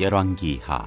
열왕기하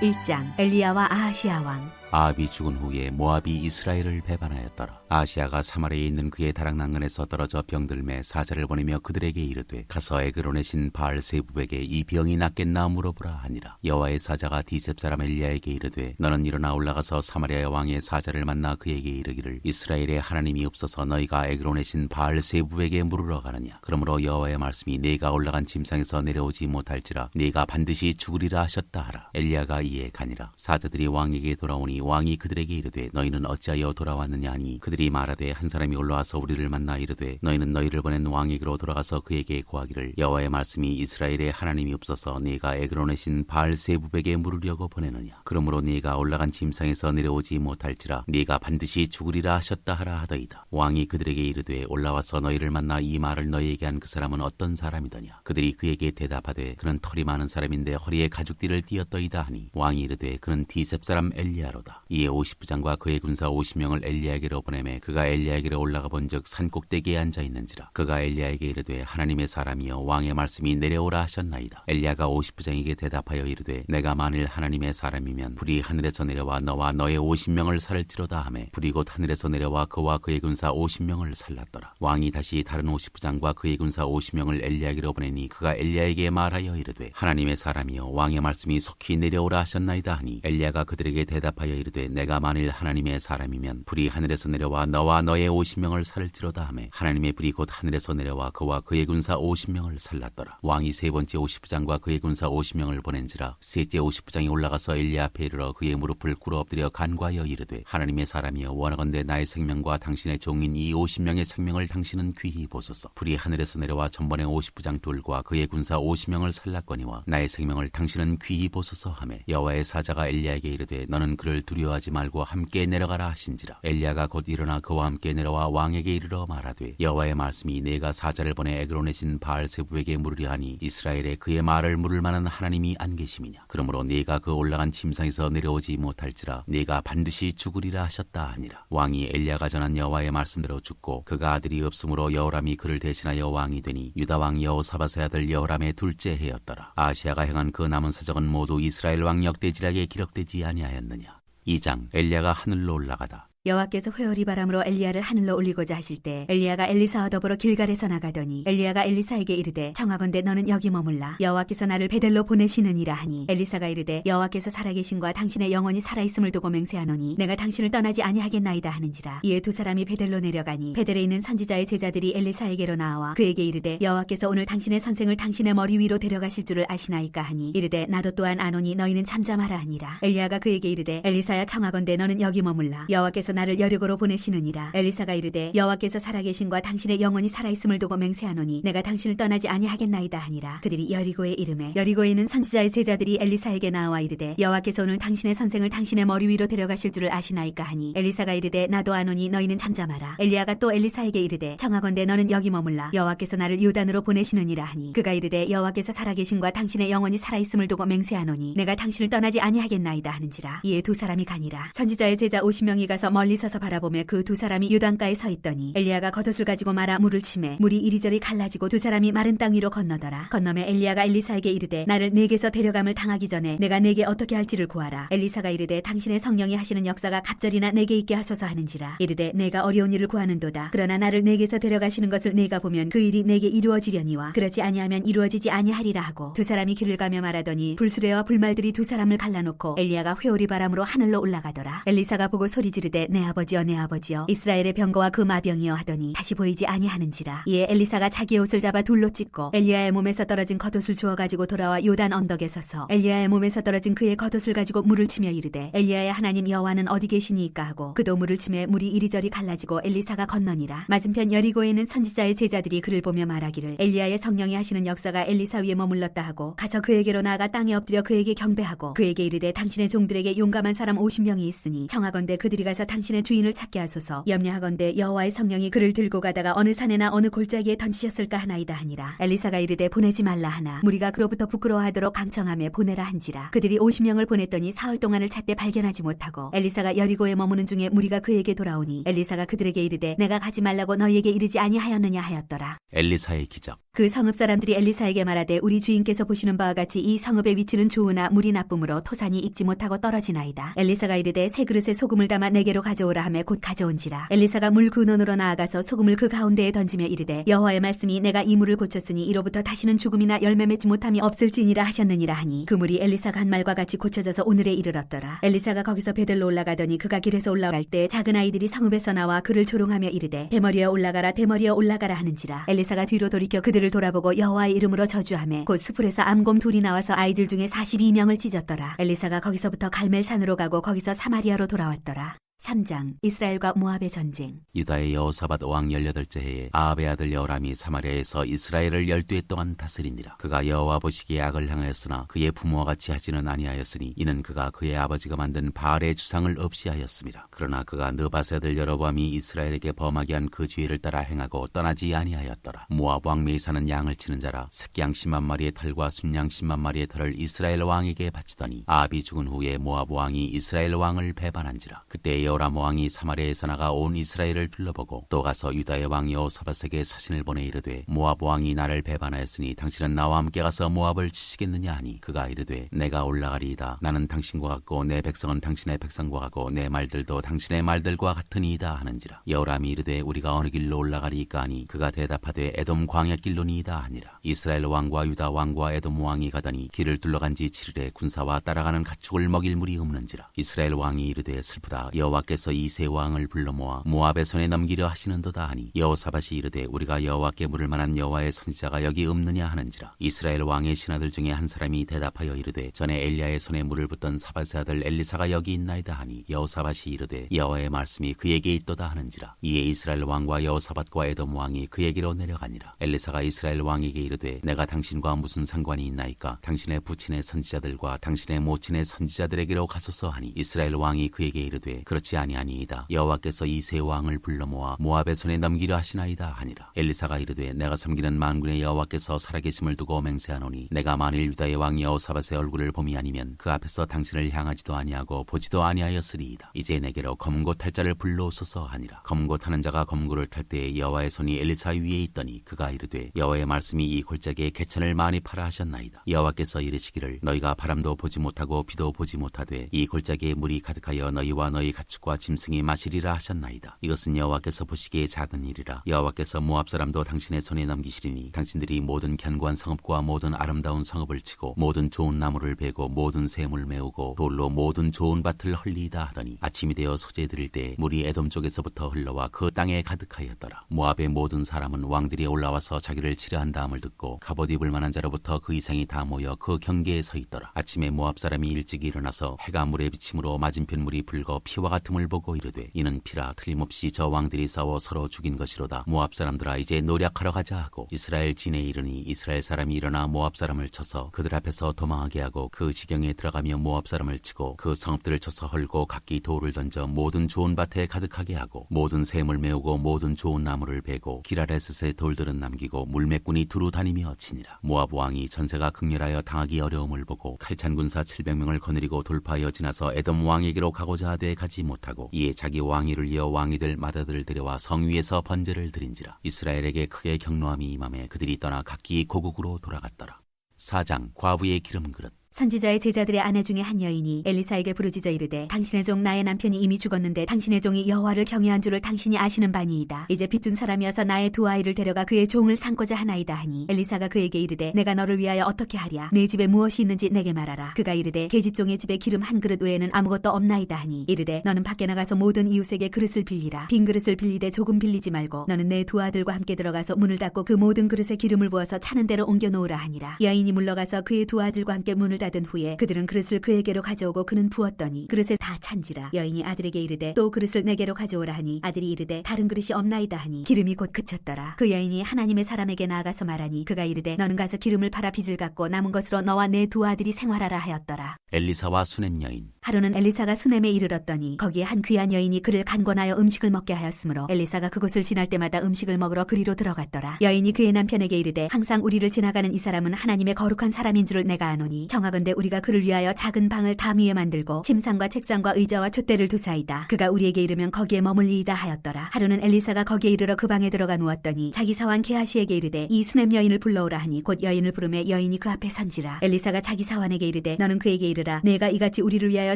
1장. 엘리야와 아하시야 왕. 아합이 죽은 후에 모압이 이스라엘을 배반하였더라. 아시아가 사마리아에 있는 그의 다락난간에서 떨어져 병들매 사자를 보내며 그들에게 이르되 가서 에그론의 신 바알세부백에 이 병이 낫겠나 물어보라 하니라. 여호와의 사자가 디셉 사람 엘리야에게 이르되 너는 일어나 올라가서 사마리아 왕의 사자를 만나 그에게 이르기를 이스라엘의 하나님이 없어서 너희가 에그론의 신 바알세부백에 물으러 가느냐. 그러므로 여호와의 말씀이 네가 올라간 침상에서 내려오지 못할지라 네가 반드시 죽으리라 하셨다 하라. 엘리야가 이에 가니라. 사자들이 왕에게 돌아오니 왕이 그들에게 이르되 너희는 어찌하여 돌아왔느냐 하니 그들이 말하되 한 사람이 올라와서 우리를 만나 이르되 너희는 너희를 보낸 왕에게로 돌아가서 그에게 고하기를 여호와의 말씀이 이스라엘의 하나님이 없어서 네가 에그론의 신 바알세부백에 물으려고 보내느냐. 그러므로 네가 올라간 침상에서 내려오지 못할지라 네가 반드시 죽으리라 하셨다 하라 하더이다. 왕이 그들에게 이르되 올라와서 너희를 만나 이 말을 너희에게 한 그 사람은 어떤 사람이더냐. 그들이 그에게 대답하되 그는 털이 많은 사람인데 허리에 가죽띠를 띠었더이다 하니 왕이 이르되 그는 디셉 사람 엘리야로다. 이에 50부장과 그의 군사 50명을 엘리야에게로 보내매 그가 엘리야에게로 올라가 본즉 산 꼭대기에 앉아 있는지라. 그가 엘리야에게 이르되 하나님의 사람이여 왕의 말씀이 내려오라 하셨나이다. 엘리야가 50부장에게 대답하여 이르되 내가 만일 하나님의 사람이면 불이 하늘에서 내려와 너와 너의 50명을 살을지로다 하매 불이 곧 하늘에서 내려와 그와 그의 군사 50명을 살랐더라. 왕이 다시 다른 50부장과 그의 군사 50명을 엘리야에게로 보내니 그가 엘리야에게 말하여 이르되 하나님의 사람이여 왕의 말씀이 속히 내려오라 하셨나이다 하니 엘리야가 그들에게 대답하여 이르되 내가 만일 하나님의 사람이면 불이 하늘에서 내려와 너와 너의 50명을 살을지로다 하매 하나님의 불이 곧 하늘에서 내려와 그와 그의 군사 50명을 살랐더라. 왕이 세 번째 50부장과 그의 군사 50명을 보낸지라. 셋째 50부장이 올라가서 엘리야 앞에 이르러 그의 무릎을 꿇어 엎드려 간구하여 이르되 하나님의 사람이여 원하건대 나의 생명과 당신의 종인 이 50명의 생명을 당신은 귀히 보소서. 불이 하늘에서 내려와 전번에 50부장 둘과 그의 군사 50명을 살랐거니와 나의 생명을 당신은 귀히 보소서 하매 여호와의 사자가 엘리야에게 이르되 너는 그를 두려워하지 말고 함께 내려가라 하신지라. 엘리야가 곧 일어나 그와 함께 내려와 왕에게 이르러 말하되 여호와의 말씀이 내가 사자를 보내 에그론의 신 바알세부백에 물으려 하니 이스라엘에 그의 말을 물을 만한 하나님이 안 계심이냐. 그러므로 네가 그 올라간 침상에서 내려오지 못할지라 네가 반드시 죽으리라 하셨다 하니라. 왕이 엘리야가 전한 여호와의 말씀대로 죽고 그가 아들이 없으므로 여호람이 그를 대신하여 왕이 되니 유다 왕 여호사밧의 아들 여호람의 둘째 해였더라. 아시아가 행한 그 남은 사적은 모두 이스라엘 왕 역대지략에 기록되지 아니하였느냐. 2장. 엘리야가 하늘로 올라가다. 여호와께서 회오리 바람으로 엘리야를 하늘로 올리고자 하실 때 엘리야가 엘리사와 더불어 길갈에서 나가더니 엘리야가 엘리사에게 이르되 청하건대 너는 여기 머물라. 여호와께서 나를 베델로 보내시느니라 하니 엘리사가 이르되 여호와께서 살아계신과 당신의 영혼이 살아있음을 두고 맹세하노니 내가 당신을 떠나지 아니하겠나이다 하는지라. 이에 두 사람이 베델로 내려가니 베델에 있는 선지자의 제자들이 엘리사에게로 나와 그에게 이르되 여호와께서 오늘 당신의 선생을 당신의 머리 위로 데려가실 줄을 아시나이까 하니 이르되 나도 또한 아노니 너희는 잠잠하라 하니라. 엘리야가 그에게 이르되 엘리사야 청하건대 너는 여기 머물라. 여호와께서 나를 여리고로 보내시느니라. 엘리사가 이르되 여호와께서 살아계신과 당신의 영혼이 살아있음을 두고 맹세하노니 내가 당신을 떠나지 아니하겠나이다 하니라. 그들이 여리고에 이르매 여리고에 있는 선지자의 제자들이 엘리사에게 나와 이르되 여호와께서 오늘 당신의 선생을 당신의 머리 위로 데려가실 줄을 아시나이까 하니 엘리사가 이르되 나도 아노니 너희는 잠잠하라. 엘리야가 또 엘리사에게 이르되 청하건대 너는 여기 머물라. 여호와께서 나를 요단으로 보내시느니라 하니 그가 이르되 여호와께서 살아계신과 당신의 영혼이 살아있음을 두고 맹세하노니 내가 당신을 떠나지 아니하겠나이다 하는지라. 이에 두 사람이 가니라. 선지자의 제자 50명이 가서 멀리 서서 바라보며 그 두 사람이 요단가에 서 있더니 엘리야가 겉옷을 가지고 말아 물을 치매 물이 이리저리 갈라지고 두 사람이 마른 땅 위로 건너더라. 건너매 엘리야가 엘리사에게 이르되 나를 네게서 데려감을 당하기 전에 내가 네게 어떻게 할지를 구하라. 엘리사가 이르되 당신의 성령이 하시는 역사가 갑절이나 내게 있게 하소서 하는지라. 이르되 내가 어려운 일을 구하는도다. 그러나 나를 네게서 데려가시는 것을 내가 보면 그 일이 내게 이루어지려니와 그렇지 아니하면 이루어지지 아니하리라 하고 두 사람이 길을 가며 말하더니 불수레와 불말들이 두 사람을 갈라놓고 엘리야가 회오리 바람으로 하늘로 올라가더라. 엘리사가 보고 소리 지르되 내 아버지여 내 아버지여 이스라엘의 병거와 그 마병이여 하더니 다시 보이지 아니하는지라. 이에 엘리사가 자기의 옷을 잡아 둘로 찢고 엘리야의 몸에서 떨어진 겉옷을 주워 가지고 돌아와 요단 언덕에 서서 엘리야의 몸에서 떨어진 그의 겉옷을 가지고 물을 치며 이르되 엘리야의 하나님 여호와는 어디 계시니이까 하고 그도 물을 치매 물이 이리저리 갈라지고 엘리사가 건너니라. 맞은편 여리고에 있는 선지자의 제자들이 그를 보며 말하기를 엘리야의 성령이 하시는 역사가 엘리사 위에 머물렀다 하고 가서 그에게로 나아가 땅에 엎드려 그에게 경배하고 그에게 이르되 당신의 종들에게 용감한 사람 50명이 있으니 청하건대 그들이 가서 당신의 주인을 찾게 하소서. 염려하건대 여호와의 성령이 그를 들고 가다가 어느 산에나 어느 골짜기에 던지셨을까 하나이다 하니라. 엘리사가 이르되 보내지 말라 하나 무리가 그로부터 부끄러워하도록 강청하며 보내라 한지라. 그들이 50명을 보냈더니 사흘 동안을 찾되 발견하지 못하고 엘리사가 여리고에 머무는 중에 무리가 그에게 돌아오니 엘리사가 그들에게 이르되 내가 가지 말라고 너희에게 이르지 아니하였느냐 하였더라. 엘리사의 기적. 그 성읍 사람들이 엘리사에게 말하되 우리 주인께서 보시는 바와 같이 이 성읍의 위치는 좋으나 물이 나쁨으로 토산이 익지 못하고 떨어지나이다. 엘리사가 이르되 새 그릇에 소금을 담아 내게로 가져오라 하며 곧 가져온지라. 엘리사가 물 근원으로 나아가서 소금을 그 가운데에 던지며 이르되 여호와의 말씀이 내가 이 물을 고쳤으니 이로부터 다시는 죽음이나 열매 맺지 못함이 없을지니라 하셨느니라 하니 그 물이 엘리사가 한 말과 같이 고쳐져서 오늘에 이르렀더라. 엘리사가 거기서 베들로 올라가더니 그가 길에서 올라갈 때 작은 아이들이 성읍에서 나와 그를 조롱하며 이르되 대머리여 올라가라 대머리여 올라가라 하는지라. 엘리사가 뒤로 돌이켜 그들을 돌아보고 여호와의 이름으로 저주하며 곧 수풀에서 암곰 둘이 나와서 아이들 중에 42명을 찢었더라. 엘리사가 거기서부터 갈멜산으로 가고 거기서 사마리아로 돌아왔더라. 3장 이스라엘과 모압의 전쟁. 유다의 여호사밧 왕 18째 해에 아합의 아들 여호람이 사마리아에서 이스라엘을 12해 동안 다스리니라. 그가 여호와 보시기에 악을 행하였으나 그의 부모와 같이 하지는 아니하였으니 이는 그가 그의 아버지가 만든 바알의 주상을 없이 하였습니다. 그러나 그가 느밧의 아들 여로보암이 이스라엘에게 범하게 한 그 죄를 따라 행하고 떠나지 아니하였더라. 모압 왕 메이사는 양을 치는 자라 새끼양 10만 마리의 털과 순양 10만 마리의 털을 이스라엘 왕에게 바치더니 아합이 죽은 후에 모압 왕이 이스라엘 왕을 배반한지라. 그때 여호람 왕이 사마리아에서 나가 온 이스라엘을 둘러보고 또 가서 유다의 왕 여호사밧에게 사신을 보내 이르되 모압 왕이 나를 배반하였으니 당신은 나와 함께 가서 모압을 치시겠느냐 하니 그가 이르되 내가 올라가리이다. 나는 당신과 같고 내 백성은 당신의 백성과 같고 내 말들도 당신의 말들과 같으니이다 하는지라. 여호람이 이르되 우리가 어느 길로 올라가리이까 하니 그가 대답하되 에돔 광야길로니이다 하니라. 이스라엘 왕과 유다 왕과 에돔 왕이 가더니 길을 둘러간 지 7일에 군사와 따라가는 가축을 먹일 물이 없는지라. 이스라엘 왕이 이르되 슬프다. 여호와께서 이 세 왕을 불러 모아 모압의 손에 넘기려 하시는도다 하니 여호사밧이 이르되 우리가 여호와께 물을 만한 여호와의 선지자가 여기 없느냐 하는지라. 이스라엘 왕의 신하들 중에 한 사람이 대답하여 이르되 전에 엘리야의 손에 물을 붓던 사밧의 아들 엘리사가 여기 있나이다 하니 여호사밧이 이르되 여호와의 말씀이 그에게 있도다 하는지라. 이에 이스라엘 왕과 여호사밧과 에돔 왕이 그에게로 내려가니라. 엘리사가 이스라엘 왕에게 이르되 내가 당신과 무슨 상관이 있나이까? 당신의 부친의 선지자들과 당신의 모친의 선지자들에게로 가소서 하니 이스라엘 왕이 그에게 이르되 그렇지 아니하니이다. 여호와께서 이 세 왕을 불러 모아 모압의 손에 넘기려 하시나이다 하니라. 엘리사가 이르되 내가 섬기는 만군의 여호와께서 살아계심을 두고 맹세하노니 내가 만일 유다의 왕 여호사밧의 얼굴을 봄이 아니면 그 앞에서 당신을 향하지도 아니하고 보지도 아니하였으리이다. 이제 내게로 검고 탈 자를 불러오소서 하니라. 검고 타는 자가 검고를 탈 때에 여호와의 손이 엘리사 위에 있더니 그가 이르되 여호와의 말씀이 이 골짜기에 개천을 많이 파라 하셨나이다. 여호와께서 이르시기를 너희가 바람도 보지 못하고 비도 보지 못하되 이 골짜기에 물이 가득하여 너희와 너희 가축과 짐승이 마시리라 하셨나이다. 이것은 여호와께서 보시기에 작은 일이라. 여호와께서 모압 사람도 당신의 손에 넘기시리니 당신들이 모든 견고한 성읍과 모든 아름다운 성읍을 치고 모든 좋은 나무를 베고 모든 샘을 메우고 돌로 모든 좋은 밭을 헐리이다 하더니 아침이 되어 소재 드릴 때 물이 에돔 쪽에서부터 흘러와 그 땅에 가득하였더라. 모압의 모든 사람은 왕들이 올라와서 자기를 치려한 다음을 듣고 갑옷 입을 만한 자로부터 그 이상이 다 모여 그 경계에 서 있더라. 아침에 모압 사람이 일찍 일어나서 해가 물에 비침으로 맞은편 물이 붉어 피와 같음을 보고 이르되 이는 피라 틀림없이 저 왕들이 싸워 서로 죽인 것이로다. 모압 사람들아 이제 노력하러 가자 하고 이스라엘 진에 이르니 이스라엘 사람이 일어나 모압 사람을 쳐서 그들 앞에서 도망하게 하고 그 지경에 들어가며 모압 사람을 치고 그 성읍들을 쳐서 헐고 각기 돌을 던져 모든 좋은 밭에 가득하게 하고 모든 샘을 메우고 모든 좋은 나무를 베고 기라레셋의 돌들은 남기고 물매꾼이 두루 다니며 치니라. 모압 왕이 전세가 극렬하여 당하기 어려움을 보고 칼찬 군사 700명을 거느리고 돌파하여 지나서 에돔 왕에게로 가고자 하되 가지 못하고 이에 자기 왕위를 이어 왕이들 마다들을 데려와 성 위에서 번제를 드린지라. 이스라엘에게 크게 경노함이 임함에 그들이 떠나 각기 고국으로 돌아갔더라. 4장 과부의 기름 그릇. 선지자의 제자들의 아내 중에 한 여인이 엘리사에게 부르짖어 이르되 당신의 종 나의 남편이 이미 죽었는데 당신의 종이 여호와를 경외한 줄을 당신이 아시는 바니이다. 이제 빚준 사람이어서 나의 두 아이를 데려가 그의 종을 삼고자 하나이다 하니 엘리사가 그에게 이르되 내가 너를 위하여 어떻게 하랴? 내 집에 무엇이 있는지 내게 말하라. 그가 이르되 계집종의 집에 기름 한 그릇 외에는 아무것도 없나이다 하니 이르되 너는 밖에 나가서 모든 이웃에게 그릇을 빌리라. 빈 그릇을 빌리되 조금 빌리지 말고 너는 내 두 아들과 함께 들어가서 문을 닫고 그 모든 그릇에 기름을 부어서 차는 대로 옮겨 놓으라 하니라. 여인이 물러가서 그의 두 아들과 함께 문을 닫은 후에 그들은 그릇을 그에게로 가져오고 그는 부었더니 그릇에 다 찬지라. 여인이 아들에게 이르되 또 그릇을 내게로 가져오라 하니 아들이 이르되 다른 그릇이 없나이다 하니 기름이 곧 그쳤더라. 그 여인이 하나님의 사람에게 나아가서 말하니 그가 이르되 너는 가서 기름을 팔아 빚을 갚고 남은 것으로 너와 내 두 아들이 생활하라 하였더라. 엘리사와 수넴 여인. 하루는 엘리사가 수넴에 이르렀더니 거기에 한 귀한 여인이 그를 간권하여 음식을 먹게 하였으므로 엘리사가 그곳을 지날 때마다 음식을 먹으러 그리로 들어갔더라. 여인이 그의 남편에게 이르되 항상 우리를 지나가는 이 사람은 하나님의 거룩한 사람인 줄을 내가 아노니 청하건대 우리가 그를 위하여 작은 방을 담 위에 만들고 침상과 책상과 의자와 촛대를 두사이다. 그가 우리에게 이르면 거기에 머물리이다 하였더라. 하루는 엘리사가 거기에 이르러 그 방에 들어가 누웠더니 자기 사환 게하시에게 이르되 이 수넴 여인을 불러오라 하니 곧 여인을 부르매 여인이 그 앞에 선지라. 엘리사가 자기 사환에게 이르되 너는 그에게 이르라 내가 이같이 우리를 위하여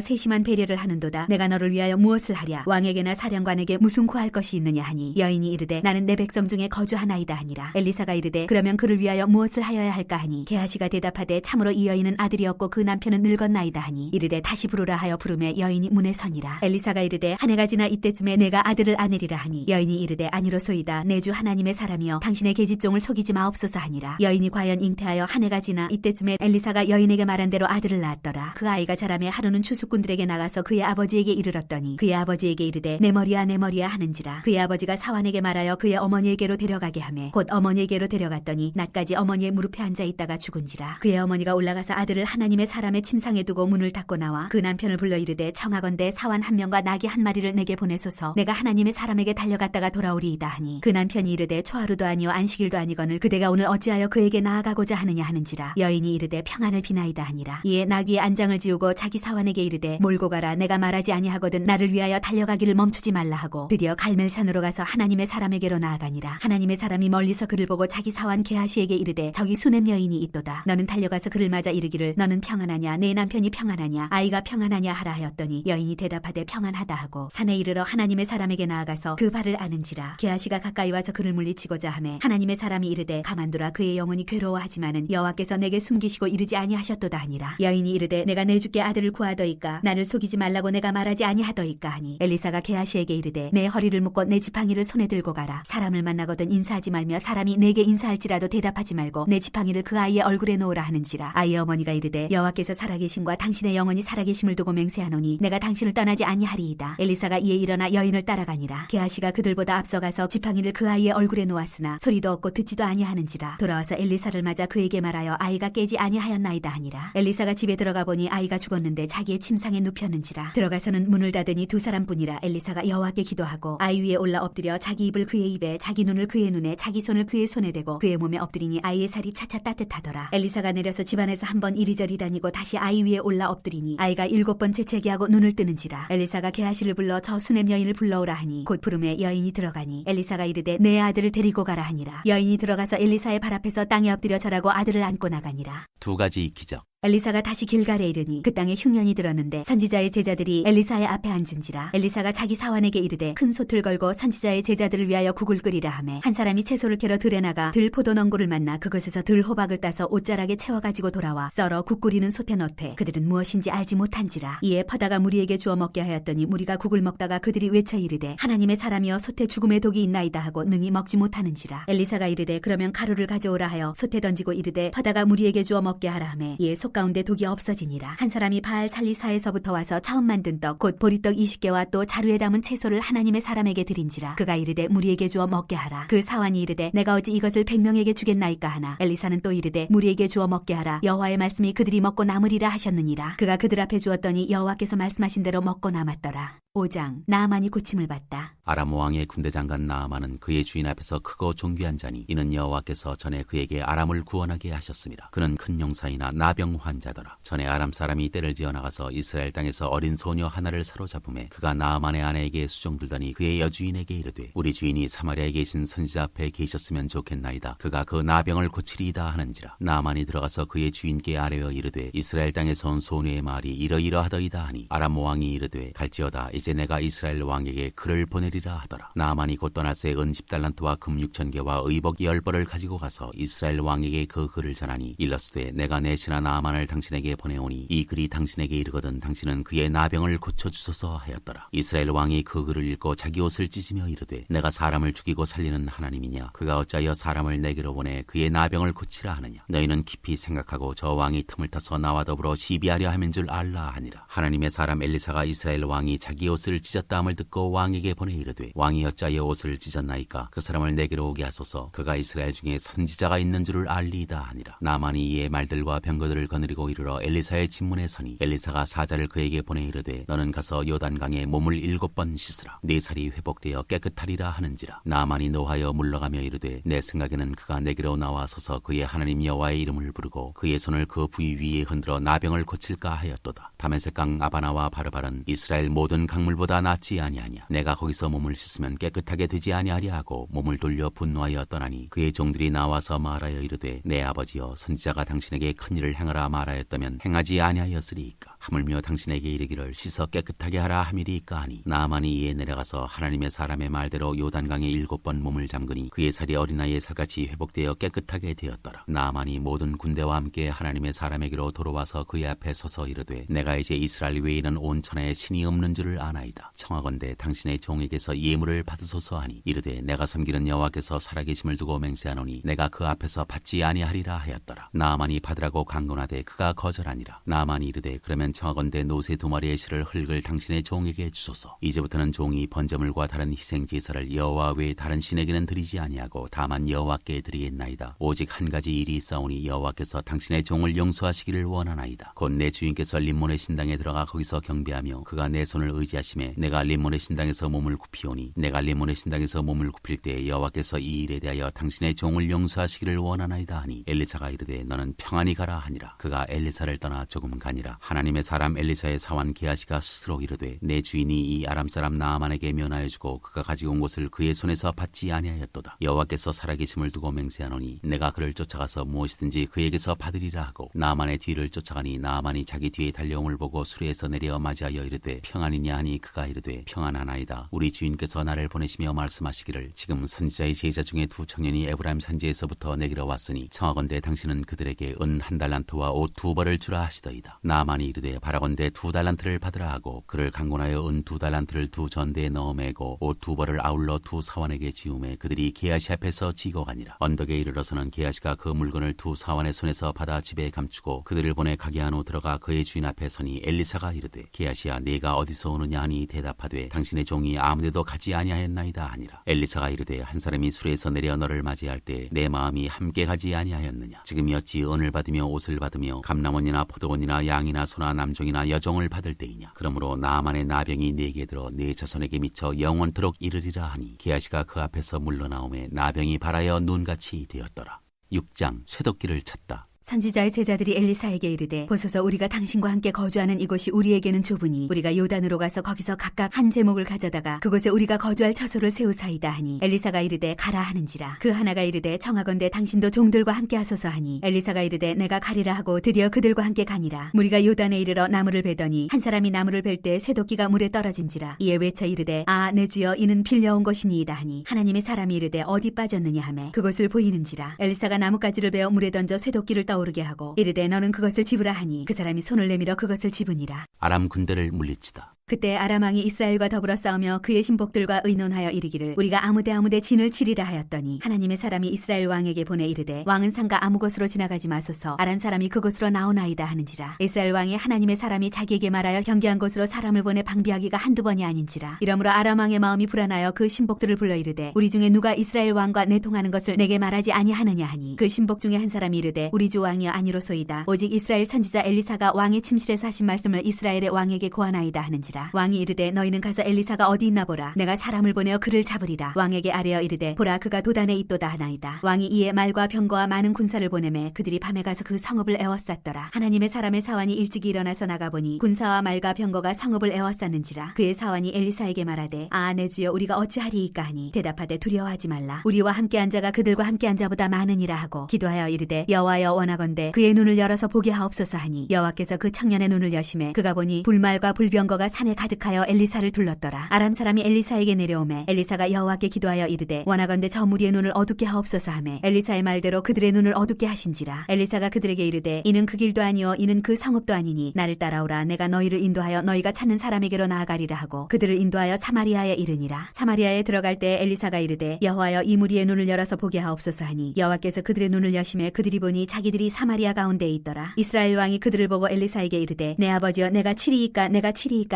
세심한 배려를 하는도다. 내가 너를 위하여 무엇을 하랴? 왕에게나 사령관에게 무슨 구할 것이 있느냐 하니 여인이 이르되 나는 내 백성 중에 거주하나이다 하니라. 엘리사가 이르되 그러면 그를 위하여 무엇을 하여야 할까 하니 게하시가 대답하되 참으로 이 여인은 아들이었고 그 남편은 늙었나이다 하니 이르되 다시 부르라 하여 부르매 여인이 문에 서니라. 엘리사가 이르되 한 해가 지나 이때쯤에 내가 아들을 아내리라 하니 여인이 이르되 아니로소이다. 내 주 하나님의 사람이여 당신의 계집종을 속이지 마옵소서 하니라. 여인이 과연 잉태하여 한 해가 지나 이때쯤에 엘리사가 여인에게 말한 대로 아들을 낳았더라. 그 아이가 자라매 하루는 추수꾼들에게 나가서 그의 아버지에게 이르렀더니 그의 아버지에게 이르되 내 머리야 내 머리야 하는지라. 그의 아버지가 사환에게 말하여 그의 어머니에게로 데려가게 하매 곧 어머니에게로 데려갔더니 낮까지 어머니의 무릎에 앉아 있다가 죽은지라. 그의 어머니가 올라가서 아들을 하나님의 사람의 침상에 두고 문을 닫고 나와 그 남편을 불러 이르되 청하건대 사환 한 명과 나귀 한 마리를 내게 보내소서 내가 하나님의 사람에게 달려갔다가 돌아오리이다 하니 그 남편이 이르되 초하루도 아니요 안식일도 아니거늘 그대가 오늘 어찌하여 그에게 나아가고자 하느냐 하는지라. 여인이 이르되 평안을 비나이다 하니라. 이에 나귀의 안장을 지우고 자기 사환에게 이르되 몰고 가라. 내가 말하지 아니하거든 나를 위하여 달려가기를 멈추지 말라 하고 드디어 갈멜산으로 가서 하나님의 사람에게로 나아가니라. 하나님의 사람이 멀리서 그를 보고 자기 사환 게하시에게 이르되 저기 수넴 여인이 있도다. 너는 달려가서 그를 맞아 이르기를 너는 평안하냐 내 남편이 평안하냐 아이가 평안하냐 하라 하였더니 여인이 대답하되 평안하다 하고 산에 이르러 하나님의 사람에게 나아가서 그 발을 아는지라. 게하시가 가까이 와서 그를 물리치고자 하매 하나님의 사람이 이르되 가만두라. 그의 영혼이 괴로워하지만은 여호와께서 내게 숨기시고 이르지 아니하셨도다 하니라. 여인이 이르되 내가 내 주께 아들을 구하더이까 나를 속이지 말라고 내가 말하지 아니하더이까 하니 엘리사가 게하시에게 이르되 내 허리를 묶고 내 지팡이를 손에 들고 가라. 사람을 만나거든 인사하지 말며 사람이 내게 인사할지라도 대답하지 말고 내 지팡이를 그 아이의 얼굴에 놓으라 하는지라. 아이의 어머니가 이르되 여호와께서 살아계심과 당신의 영혼이 살아계심을 두고 맹세하노니 내가 당신을 떠나지 아니하리이다. 엘리사가 이에 일어나 여인을 따라가니라. 게하시가 그들보다 앞서가서 지팡이를 그 아이의 얼굴에 놓았으나 소리도 없고 듣지도 아니하는지라. 돌아와서 엘리사를 맞아 그에게 말하여 아이가 깨지 아니하였나이다 하니라. 엘리사가 집에 들어가 보니 아이가 죽었는데 자기의 침상에 눕혔는지라. 들어가서는 문을 닫으니 두 사람뿐이라. 엘리사가 여호와께 기도하고 아이 위에 올라 엎드려 자기 입을 그의 입에 자기 눈을 그의 눈에 자기 손을 그의 손에 대고 그의 몸에 엎드리니 아이의 살이 차차 따뜻하더라. 엘리사가 내려서 집안에서 한 번 이리저리 다니고 다시 아이 위에 올라 엎드리니 아이가 7번 재채기하고 눈을 뜨는지라. 엘리사가 게하시를 불러 저 수넴 여인을 불러오라 하니 곧 부름에 여인이 들어가니 엘리사가 이르되 내 아들을 데리고 가라 하니라. 여인이 들어가서 엘리사의 발 앞에서 땅에 엎드려 절하고 아들을 안고 나가니라. 두 가지 기적. 엘리사가 다시 길갈에 이르니 그 땅에 흉년이 들었는데 선지자의 제자들이 엘리사의 앞에 앉은지라. 엘리사가 자기 사환에게 이르되 큰 솥을 걸고 선지자의 제자들을 위하여 국을 끓이라 하매 한 사람이 채소를 캐러 들에 나가 들 포도넝굴을 만나 그것에서 들 호박을 따서 옷자락에 채워가지고 돌아와 썰어 국 끓이는 솥에 넣되 그들은 무엇인지 알지 못한지라. 이에 퍼다가 무리에게 주어 먹게 하였더니 무리가 국을 먹다가 그들이 외쳐 이르되 하나님의 사람이여 솥에 죽음의 독이 있나이다 하고 능히 먹지 못하는지라. 엘리사가 이르되 그러면 가루를 가져오라 하여 솥에 던지고 이르되 퍼다가 무리에게 주어 먹게 하라 하매 이에 솥 가운데 독이 없어지니라. 한 사람이 바알 살리사에서부터 와서 처음 만든 떡 곧 보리떡 20개와 또 자루에 담은 채소를 하나님의 사람에게 드린지라. 그가 이르되 무리에게 주어 먹게 하라. 그 사환이 이르되 내가 어찌 이것을 100명에게 주겠나이까 하나. 엘리사는 또 이르되 무리에게 주어 먹게 하라. 여호와의 말씀이 그들이 먹고 남으리라 하셨느니라. 그가 그들 앞에 주었더니 여호와께서 말씀하신 대로 먹고 남았더라. 5장. 나아만이 고침을 받다. 아람 왕의 군대 장관 나아만은 그의 주인 앞에서 크고 존귀한 자니 이는 여호와께서 전에 그에게 아람을 구원하게 하셨습니다. 그는 큰 용사이나 나병 환자더라. 전에 아람 사람이 떼를 지어 나가서 이스라엘 땅에서 어린 소녀 하나를 사로잡음에 그가 나아만의 아내에게 수종들더니 그의 여주인에게 이르되 우리 주인이 사마리아에 계신 선지자 앞에 계셨으면 좋겠나이다. 그가 그 나병을 고치리이다 하는지라. 나아만이 들어가서 그의 주인께 아뢰어 이르되 이스라엘 땅에서 온 소녀의 말이 이러이러하더이다 하니 아람 왕이 이르되 갈지어다. 이제 내가 이스라엘 왕에게 그를 보내리라 하더라. 나만이 곧 떠나서 은 10달란트와 금 6,000개와 의복 10벌을 가지고 가서 이스라엘 왕에게 그 글을 전하니 일러스되 내가 내 신하 나만을 당신에게 보내오니 이 글이 당신에게 이르거든 당신은 그의 나병을 고쳐주소서 하였더라. 이스라엘 왕이 그 글을 읽고 자기 옷을 찢으며 이르되 내가 사람을 죽이고 살리는 하나님이냐 그가 어찌하여 사람을 내게로 보내 그의 나병을 고치라 하느냐. 너희는 깊이 생각하고 저 왕이 틈을 타서 나와 더불어 시비하려 함인 줄 알라 하니라. 하나님의 사람 엘리사가 이스라엘 왕이 자기 옷을 찢었다 함을 듣고 왕에게 보내 이르되 왕이 어찌하여 옷을 찢었나이까 그 사람을 내게로 오게 하소서. 그가 이스라엘 중에 선지자가 있는 줄을 알리이다 하니라. 나만이 이에 말들과 병거들을 거느리고 이르러 엘리사의 진문에 서니 엘리사가 사자를 그에게 보내 이르되 너는 가서 요단강에 몸을 7번 씻으라. 네 살이 회복되어 깨끗하리라 하는지라. 나만이 노하여 물러가며 이르되 내 생각에는 그가 내게로 나와서서 그의 하나님 여호와의 이름을 부르고 그의 손을 그 부위 위에 흔들어 나병을 고칠까 하였도다. 다메섹강 아바나와 바르발은 이스라엘 모든 강물보다 낫지 아니하냐. 내가 거기서 몸을 씻으면 깨끗하게 되지 아니하랴 하고 몸을 돌려 분노하여 떠나니 그의 종들이 나와서 말하여 이르되 내 아버지여 선지자가 당신에게 큰일을 행하라 말하였다면 행하지 아니하였으리이까. 하물며 당신에게 이르기를 씻어 깨끗하게 하라 함이리이까 하니 나만이 이에 내려가서 하나님의 사람의 말대로 요단강에 7번 몸을 잠그니 그의 살이 어린아이의 살같이 회복되어 깨끗하게 되었더라. 나만이 모든 군대와 함께 하나님의 사람에게로 돌아와서 그의 앞에 서서 이르되 내가 이제 이스라엘 외에는 온 천하에 신이 없는 줄을 아나이다. 청하건대 당신의 종에게서 예물을 받으소서 하니 이르되 내가 섬기는 여호와께서 살아계심을 두고 맹세하노니 내가 그 앞에서 받지 아니하리라 하였더라. 나만이 받으라고 강론하되 그가 거절하니라. 나만이 이르되 그러면 청하건대 노새 2마리의 실을 흙을 당신의 종에게 주소서. 이제부터는 종이 번제물과 다른 희생 제사를 여호와 외에 다른 신에게는 드리지 아니하고 다만 여호와께 드리겠나이다. 오직 한 가지 일이 있사오니 여호와께서 당신의 종을 용서하시기를 원하나이다. 곧 내 주인께서 림몬의 신당에 들어가 거기서 경배하며 그가 내 손을 의지하심에 내가 림몬의 신당에서 몸을 굽히오니 내가 림몬의 신당에서 몸을 굽힐 때 여호와께서 이 일에 대하여 당신의 종을 용서하시기를 원하나이다 하니 엘리사가 이르되 너는 평안히 가라 하니라. 그가 엘리사를 떠나 조금 가니라. 하나님의 사람 엘리사의 사환 게하시가 스스로 이르되 내 주인이 이 아람 사람 나아만에게 면하여 주고 그가 가지고 온 것을 그의 손에서 받지 아니하였도다. 여호와께서 살아계심을 두고 맹세하노니 내가 그를 쫓아가서 무엇이든지 그에게서 받으리라 하고 나아만의 뒤를 쫓아가니 나아만이 자기 뒤에 달려옴을 보고 수레에서 내려 맞이하여 이르되 평안이냐 하니 그가 이르되 평안하나이다. 우리 주인께서 나를 보내시며 말씀하시기를 지금 선지자의 제자 중에 2 청년이 에브라임 산지에서부터 내게로 왔으니 청하건대 당신은 그들에게 은 1달란트와 옷 2벌을 주라 하시더이다. 나아만이 이르되 바라건대 2달란트를 받으라 하고 그를 강권하여 은 2달란트를 2 전대에 넣어 매고 옷 2벌을 아울러 2 사환에게 지우매 그들이 게하시 앞에서 지고 가니라. 언덕에 이르러서는 게하시가 그 물건을 2 사환의 손에서 받아 집에 감추고 그들을 보내 가게 안으로 들어가 그의 주인 앞에 서니 엘리사가 이르되 게하시야 네가 어디서 오느냐 하니 대답하되 당신의 종이 아무데도 가지 아니하였나이다 하니라. 엘리사가 이르되 한 사람이 수레에서 내려 너를 맞이할 때 내 마음이 함께 가지 아니하였느냐. 지금이 어찌 은을 받으며 옷을 받으며 감람원이나 포도원이나 양이나 소나 남종이나 여종을 받을 때이냐. 그러므로 나아만의 나병이 네게 들어 네 자손에게 미쳐 영원토록 이르리라 하니 게하시가 그 앞에서 물러나오매 나병이 발하여 눈같이 되었더라. 6장 쇠도끼를 쳤다. 선지자의 제자들이 엘리사에게 이르되 보소서 우리가 당신과 함께 거주하는 이곳이 우리에게는 좁으니 우리가 요단으로 가서 거기서 각각 한 제목을 가져다가 그곳에 우리가 거주할 처소를 세우사이다 하니 엘리사가 이르되 가라 하는지라. 그 하나가 이르되 청하건대 당신도 종들과 함께 하소서 하니 엘리사가 이르되 내가 가리라 하고 드디어 그들과 함께 가니라. 무리가 요단에 이르러 나무를 베더니 한 사람이 나무를 벨 때 쇠도끼가 물에 떨어진지라. 이에 외쳐 이르되 아 내 주여 이는 빌려온 것이니이다 하니 하나님의 사람이 이르되 어디 빠졌느냐 하매 그곳을 보이는지라. 엘리사가 나뭇가지를 베어 물에 던져 쇠도끼를 떠오르게 하고 이르되 너는 그것을 집으라 하니 그 사람이 손을 내밀어 그것을 집으니라. 아람 군대를 물리치다. 그때 아람 왕이 이스라엘과 더불어 싸우며 그의 신복들과 의논하여 이르기를 우리가 아무데 진을 치리라 하였더니 하나님의 사람이 이스라엘 왕에게 보내 이르되 왕은 상가 아무 곳으로 지나가지 마소서 아람 사람이 그곳으로 나오나이다 하는지라. 이스라엘 왕이 하나님의 사람이 자기에게 말하여 경계한 곳으로 사람을 보내 방비하기가 한두 번이 아닌지라. 이러므로 아람 왕의 마음이 불안하여 그 신복들을 불러 이르되 우리 중에 누가 이스라엘 왕과 내통하는 것을 내게 말하지 아니하느냐 하니 그 신복 중에 한 사람이 이르되 우리 주 왕이여 아니로소이다. 오직 이스라엘 선지자 엘리사가 왕의 침실에서 하신 말씀을 이스라엘의 왕에게 고하나이다 하는지라. 왕이 이르되 너희는 가서 엘리사가 어디 있나 보라. 내가 사람을 보내어 그를 잡으리라. 왕에게 아뢰어 이르되 보라 그가 도단에 있도다 하나이다. 왕이 이에 말과 병거와 많은 군사를 보내매 그들이 밤에 가서 그 성읍을 에워쌌더라. 하나님의 사람의 사환이 일찍이 일어나서 나가보니 군사와 말과 병거가 성읍을 에워쌌는지라. 그의 사환이 엘리사에게 말하되 아 내 주여 우리가 어찌하리이까 하니 대답하되 두려워하지 말라. 우리와 함께한 자가 그들과 함께한 자보다 많으니라 하고 기도하여 이르되 여호와여 원하건대 그의 눈을 열어서 보게 하옵소서 하니 여호와께서 그 청년의 눈을 여심해 그가 보니 불말과 불병거가 산에 가득하여 엘리사를 둘렀더라. 아람 사람이 엘리사에게 내려오매 엘리사가 여호와께 기도하여 이르되 원하건대 저 무리의 눈을 어둡게 하옵소서 하매 엘리사의 말대로 그들의 눈을 어둡게 하신지라. 엘리사가 그들에게 이르되 이는 그 길도 아니요 이는 그 성읍도 아니니 나를 따라오라. 내가 너희를 인도하여 너희가 찾는 사람에게로 나아가리라 하고 그들을 인도하여 사마리아에 이르니라. 사마리아에 들어갈 때 엘리사가 이르되 여호와여 이 무리의 눈을 열어서 보게 하옵소서 하니 여호와께서 그들의 눈을 여심해 그들이 보니 자기들이 사마리아 가운데에 있더라. 이스라엘 왕이 그들을 보고 엘리사에게 이르되 내 아버지여 내가 치리이까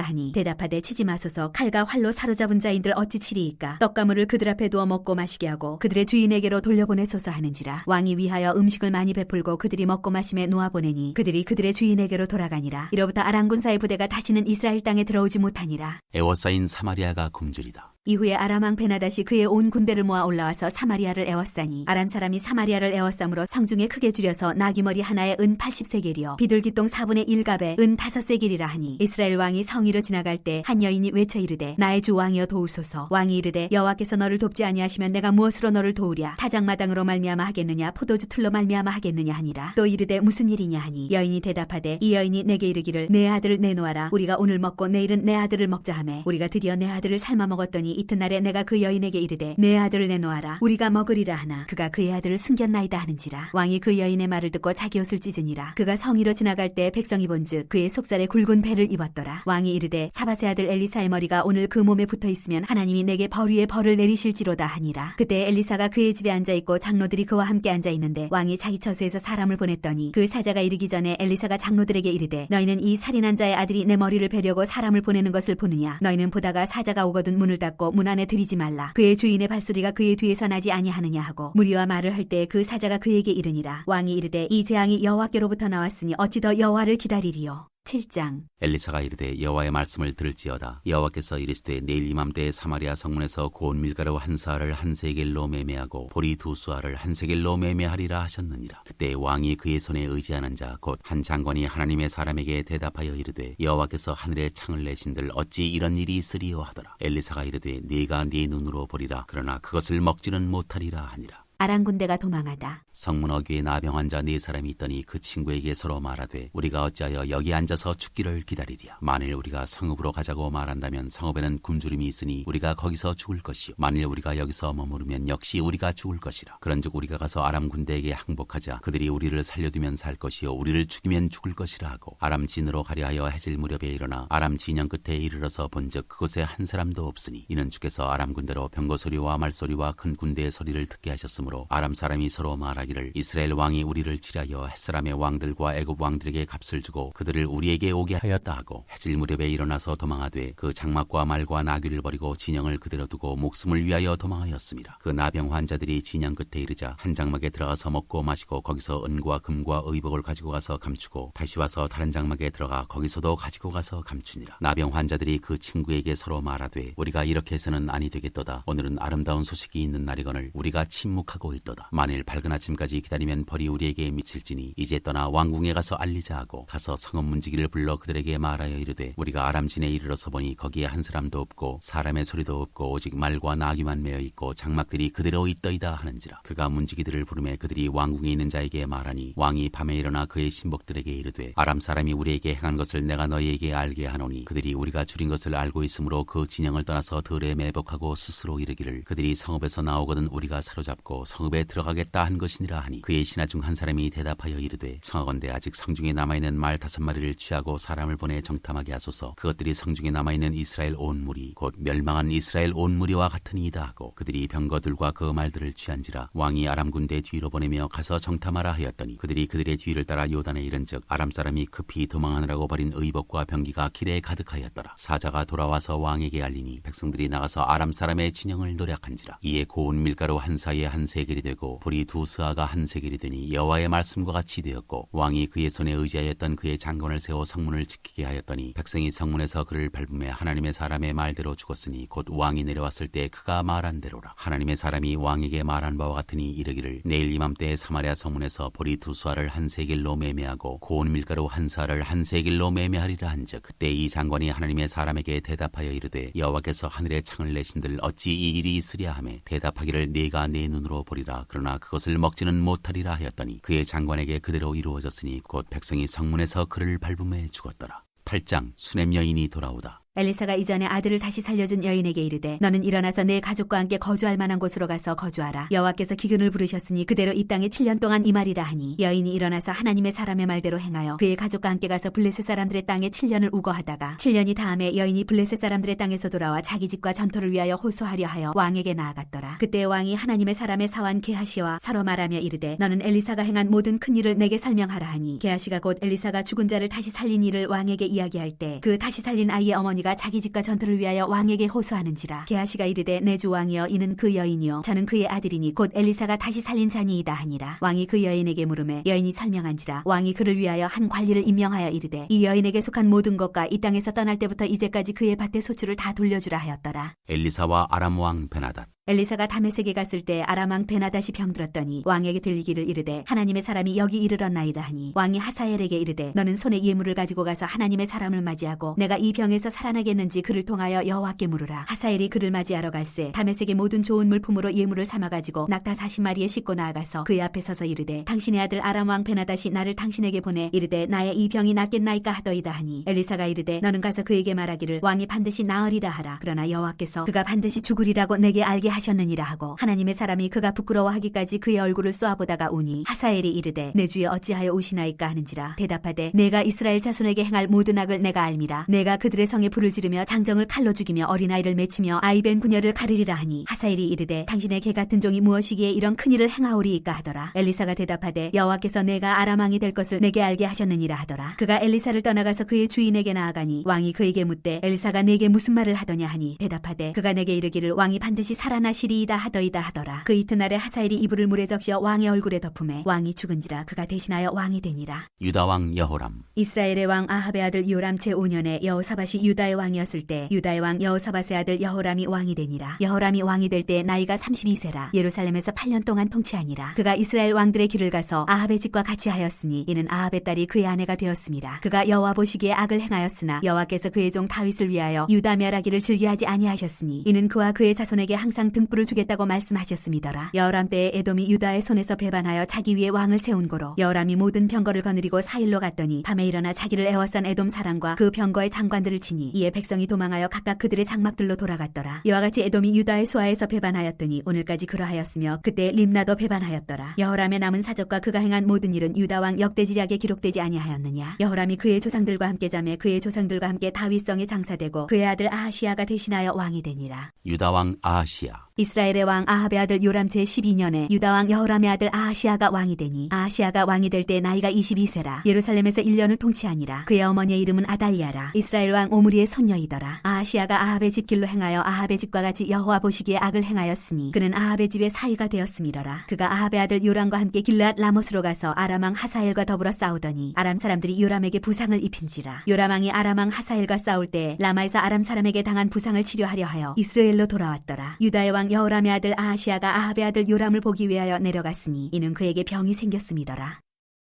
하니 대답하되 치지 마소서. 칼과 활로 사로잡은 자인들 어찌 치리이까. 떡가물을 그들 앞에 두어 먹고 마시게 하고 그들의 주인에게로 돌려보내소서 하는지라. 왕이 위하여 음식을 많이 베풀고 그들이 먹고 마심에 놓아보내니 그들이 그들의 주인에게로 돌아가니라. 이로부터 아람 군사의 부대가 다시는 이스라엘 땅에 들어오지 못하니라. 애워싸인 사마리아가 굶주리다. 이후에 아람 왕 베나닷이 그의 온 군대를 모아 올라와서 사마리아를 애워싸니 아람 사람이 사마리아를 애워싸므로 성중에 크게 줄여서 나귀머리 하나에 은 80세겔이요 비둘기똥 4분의 1갑에 은 5세겔이라 하니 이스라엘 왕이 성위로 지나갈 때 한 여인이 외쳐 이르되 나의 주 왕이여 도우소서. 왕이 이르되 여호와께서 너를 돕지 아니하시면 내가 무엇으로 너를 도우랴. 타작마당으로 말미암아 하겠느냐 포도주 틀로 말미암아 하겠느냐 하니라. 또 이르되 무슨 일이냐 하니 여인이 대답하되 이 여인이 내게 이르기를 내 아들을 내놓아라. 우리가 오늘 먹고 내일은 내 아들을 먹자 하매 우리가 드디어 내 아들을 삶아 먹었더니 이튿날에 내가 그 여인에게 이르되 내 아들을 내놓아라. 우리가 먹으리라 하나 그가 그의 아들을 숨겼나이다 하는지라. 왕이 그 여인의 말을 듣고 자기 옷을 찢으니라. 그가 성위로 지나갈 때 백성이 본즉 그의 속살에 굵은 배를 입었더라. 왕이 이르되 사밧의 아들 엘리사의 머리가 오늘 그 몸에 붙어 있으면 하나님이 내게 벌 위에 벌을 내리실지로다 하니라. 그때 엘리사가 그의 집에 앉아 있고 장로들이 그와 함께 앉아 있는데 왕이 자기 처소에서 사람을 보냈더니 그 사자가 이르기 전에 엘리사가 장로들에게 이르되 너희는 이 살인한 자의 아들이 내 머리를 베려고 사람을 보내는 것을 보느냐. 너희는 보다가 사자가 오거든 문을 닫고 문 안에 들이지 말라. 그의 주인의 발소리가 그의 뒤에서 나지 아니하느냐 하고 무리와 말을 할 때 그 사자가 그에게 이르니라. 왕이 이르되 이 재앙이 여호와께로부터 나왔으니 어찌 더 여호와를 기다리리요. 7장. 엘리사가 이르되 여호와의 말씀을 들을지어다. 여호와께서 이르시되 내일 이맘때에 사마리아 성문에서 고운 밀가루 한 사알을 한 세겔로 매매하고 보리 두 수알을 한 세겔로 매매하리라 하셨느니라. 그때 왕이 그의 손에 의지하는 자 곧 한 장관이 하나님의 사람에게 대답하여 이르되 여호와께서 하늘에 창을 내신들 어찌 이런 일이 있으리요 하더라. 엘리사가 이르되 네가 네 눈으로 보리라. 그러나 그것을 먹지는 못하리라 하니라. 아람 군대가 도망하다. 성문 어귀에 나병 환자 4사람이 있더니 그 친구에게 서로 말하되 우리가 어찌하여 여기 앉아서 죽기를 기다리랴. 만일 우리가 성읍으로 가자고 말한다면 성읍에는 굶주림이 있으니 우리가 거기서 죽을 것이요 만일 우리가 여기서 머무르면 역시 우리가 죽을 것이라. 그런즉 우리가 가서 아람 군대에게 항복하자. 그들이 우리를 살려두면 살 것이요 우리를 죽이면 죽을 것이라 하고 아람 진으로 가려 하여 해질 무렵에 일어나 아람 진영 끝에 이르러서 본즉 그곳에 한 사람도 없으니 이는 주께서 아람 군대로 병거 소리와 말소리와 큰 군대의 소리를 듣게 하셨으므로 아람 사람이 서로 말하기를 이스라엘 왕이 우리를 치려하여 햇사람의 왕들과 애굽 왕들에게 값을 주고 그들을 우리에게 오게 하였다 하고 해질 무렵에 일어나서 도망하되 그 장막과 말과 나귀를 버리고 진영을 그대로 두고 목숨을 위하여 도망하였습니다. 그 나병 환자들이 진영 끝에 이르자 한 장막에 들어가서 먹고 마시고 거기서 은과 금과 의복을 가지고 가서 감추고 다시 와서 다른 장막에 들어가 거기서도 가지고 가서 감추니라. 나병 환자들이 그 친구에게 서로 말하되 우리가 이렇게 해서는 아니 되겠도다. 오늘은 아름다운 소식이 있는 날이거늘 우리가 침묵하고 있도다. 만일 밝은 아침까지 기다리면 벌이 우리에게 미칠지니 이제 떠나 왕궁에 가서 알리자 하고 가서 성읍 문지기를 불러 그들에게 말하여 이르되 우리가 아람진에 이르러서 보니 거기에 한 사람도 없고 사람의 소리도 없고 오직 말과 나귀만 매어 있고 장막들이 그대로 있더이다 하는지라. 그가 문지기들을 부르매 그들이 왕궁에 있는 자에게 말하니 왕이 밤에 일어나 그의 신복들에게 이르되 아람 사람이 우리에게 행한 것을 내가 너희에게 알게 하노니 그들이 우리가 줄인 것을 알고 있으므로 그 진영을 떠나서 들에 매복하고 스스로 이르기를 그들이 성읍에서 나오거든 우리가 사로잡고 성읍에 들어가겠다 한 것이니라 하니 그의 신하 중 한 사람이 대답하여 이르되 청하건대 아직 성중에 남아있는 말 5마리를 취하고 사람을 보내 정탐하게 하소서. 그것들이 성중에 남아있는 이스라엘 온 무리 곧 멸망한 이스라엘 온 무리와 같으니이다 하고 그들이 병거들과 그 말들을 취한지라. 왕이 아람 군대 뒤로 보내며 가서 정탐하라 하였더니 그들이 그들의 뒤를 따라 요단에 이른즉 아람 사람이 급히 도망하느라고 버린 의복과 병기가 길에 가득하였더라. 사자가 돌아와서 왕에게 알리니 백성들이 나가서 아람 사람의 진영을 노략한지라. 이에 고운 밀가루 한 사이에 한 세겔이 되고 보리 두 스아가 한 세겔이 되니 여호와의 말씀과 같이 되었고 왕이 그의 손에 의지하였던 그의 장관을 세워 성문을 지키게 하였더니 백성이 성문에서 그를 밟음에 하나님의 사람의 말대로 죽었으니 곧 왕이 내려왔을 때 그가 말한 대로라. 하나님의 사람이 왕에게 말한 바와 같으니 이르기를 내일 이맘때에 사마리아 성문에서 보리 두 수알을 한 세겔로 매매하고 고운 밀가루 한 사알을 한 세겔로 매매하리라 한즉 그때 이 장관이 하나님의 사람에게 대답하여 이르되 여호와께서 하늘에 창을 내신들 어찌 이 일이 있으랴 하매 대답하기를 네가 내 눈으로 보리라. 그러나 그것을 먹지는 못하리라 하였더니 그의 장관에게 그대로 이루어졌으니 곧 백성이 성문에서 그를 밟음에 죽었더라. 8장 수냄 여인이 돌아오다. 엘리사가 이전에 아들을 다시 살려준 여인에게 이르되 너는 일어나서 내 가족과 함께 거주할 만한 곳으로 가서 거주하라. 여호와께서 기근을 부르셨으니 그대로 이 땅에 7년 동안 임하리라 하니 여인이 일어나서 하나님의 사람의 말대로 행하여 그의 가족과 함께 가서 블레셋 사람들의 땅에 7년을 우거하다가 7년이 다음에 여인이 블레셋 사람들의 땅에서 돌아와 자기 집과 전토를 위하여 호소하려 하여 왕에게 나아갔더라. 그때 왕이 하나님의 사람의 사환 게하시와 서로 말하며 이르되 너는 엘리사가 행한 모든 큰 일을 내게 설명하라 하니 게하시가 곧 엘리사가 죽은 자를 다시 살린 일을 왕에게 이야기할 때 그 다시 살린 아이의 어머니가 자기 집과 전토를 위하여 왕에게 호소하는지라. 게하시가 이르되 내 주 왕이여 이는 그 여인이요 저는 그의 아들이니 곧 엘리사가 다시 살린 자니이다 하니라. 왕이 그 여인에게 물으매 여인이 설명한지라. 왕이 그를 위하여 한 관리를 임명하여 이르되 이 여인에게 속한 모든 것과 이 땅에서 떠날 때부터 이제까지 그의 밭의 소출을 다 돌려주라 하였더라. 엘리사와 아람 왕 베나닷. 엘리사가 다메섹에 갔을 때 아람 왕 베나닷이 병들었더니 왕에게 들리기를 이르되 하나님의 사람이 여기 이르렀나이다 하니 왕이 하사엘에게 이르되 너는 손에 예물을 가지고 가서 하나님의 사람을 맞이하고 내가 이 병에서 살아나겠는지 그를 통하여 여호와께 물으라. 하사엘이 그를 맞이하러 갈새 다메섹의 모든 좋은 물품으로 예물을 삼아 가지고 낙타 40마리에 싣고 나아가서 그의 앞에 서서 이르되 당신의 아들 아람 왕 베나닷이 나를 당신에게 보내 이르되 나의 이 병이 낫겠나이까 하더이다 하니 엘리사가 이르되 너는 가서 그에게 말하기를 왕이 반드시 나으리라 하라. 그러나 여호와께서 그가 반드시 죽으리라고 내게 알게 하셨느니라 하고 하나님의 사람이 그가 부끄러워하기까지 그의 얼굴을 쏘아보다가 우니 하사엘이 이르되 내 주여 어찌하여 우시나이까 하는지라. 대답하되 내가 이스라엘 자손에게 행할 모든 악을 내가 알미라. 내가 그들의 성에 불을 지르며 장정을 칼로 죽이며 어린아이를 맺히며 아이벤 부녀를 가리리라 하니 하사엘이 이르되 당신의 개 같은 종이 무엇이기에 이런 큰일을 행하오리이까 하더라. 엘리사가 대답하되 여호와께서 내가 아람 왕이 될 것을 내게 알게 하셨느니라 하더라. 그가 엘리사를 떠나가서 그의 주인에게 나아가니 왕이 그에게 묻되 엘리사가 내게 무슨 말을 하더냐 하니 대답하되 그가 내게 이르기를 왕이 반드시 살아나시리이다 하더이다 하더라. 그 이튿날에 하사엘이 이불을 물에 적시어 왕의 얼굴에 덮음에 왕이 죽은지라. 그가 대신하여 왕이 되니라. 유다 왕 여호람. 이스라엘의 왕 아합의 아들 요람 제5년에 여호사밧이 유다의 왕이었을 때 유다의 왕 여호사밧의 아들 여호람이 왕이 되니라. 여호람이 왕이 될 때 나이가 32세라. 예루살렘에서 8년 동안 통치하니라. 그가 이스라엘 왕들의 길을 가서 아합의 집과 같이 하였으니 이는 아합의 딸이 그의 아내가 되었음이라. 그가 여호와 보시기에 악을 행하였으나 여호와께서 그의 종 다윗을 위하여 유다 멸하기를 즐겨하지 아니하셨으니 이는 그와 그의 자손에게 항상 등불을 주겠다고 말씀하셨음이더라. 여호람 때에 에돔이 유다의 손에서 배반하여 자기 위에 왕을 세운 고로 여호람이 모든 병거를 거느리고 사일로 갔더니 밤에 일어나 자기를 애워싼 에돔 사람과 그 병거의 장관들을 치니 이에 백성이 도망하여 각각 그들의 장막들로 돌아갔더라. 이와 같이 에돔이 유다의 수하에서 배반하였더니 오늘까지 그러하였으며 그때 림나도 배반하였더라. 여호람의 남은 사적과 그가 행한 모든 일은 유다 왕 역대지략에 기록되지 아니하였느냐. 여호람이 그의 조상들과 함께 자매 그의 조상들과 함께 다윗성에 장사되고 그의 아들 아하시아가 대신하여 왕이 되니라. 유다 왕 아하시야. 이스라엘의 왕 아합의 아들 요람 제12년에 유다 왕 여호람의 아들 아하시아가 왕이 되니 아하시아가 왕이 될 때 나이가 22세라. 예루살렘에서 1년을 통치하니라. 그의 어머니의 이름은 아달리아라. 이스라엘 왕 오므리의 손녀이더라. 아하시아가 아합의 집 길로 행하여 아합의 집과 같이 여호와 보시기에 악을 행하였으니 그는 아합의 집의 사위가 되었음이러라. 그가 아합의 아들 요람과 함께 길르앗 라못으로 가서 아람 왕 하사엘과 더불어 싸우더니 아람 사람들이 요람에게 부상을 입힌지라. 요람 왕이 아람 왕 하사엘과 싸울 때 라마에서 아람 사람에게 당한 부상을 치료하려 하여 이스라엘로 돌아왔더라. 유다의 왕 여호람의 아들 아하시아가 아합의 아들 요람을 보기 위하여 내려갔으니 이는 그에게 병이 생겼음이더라.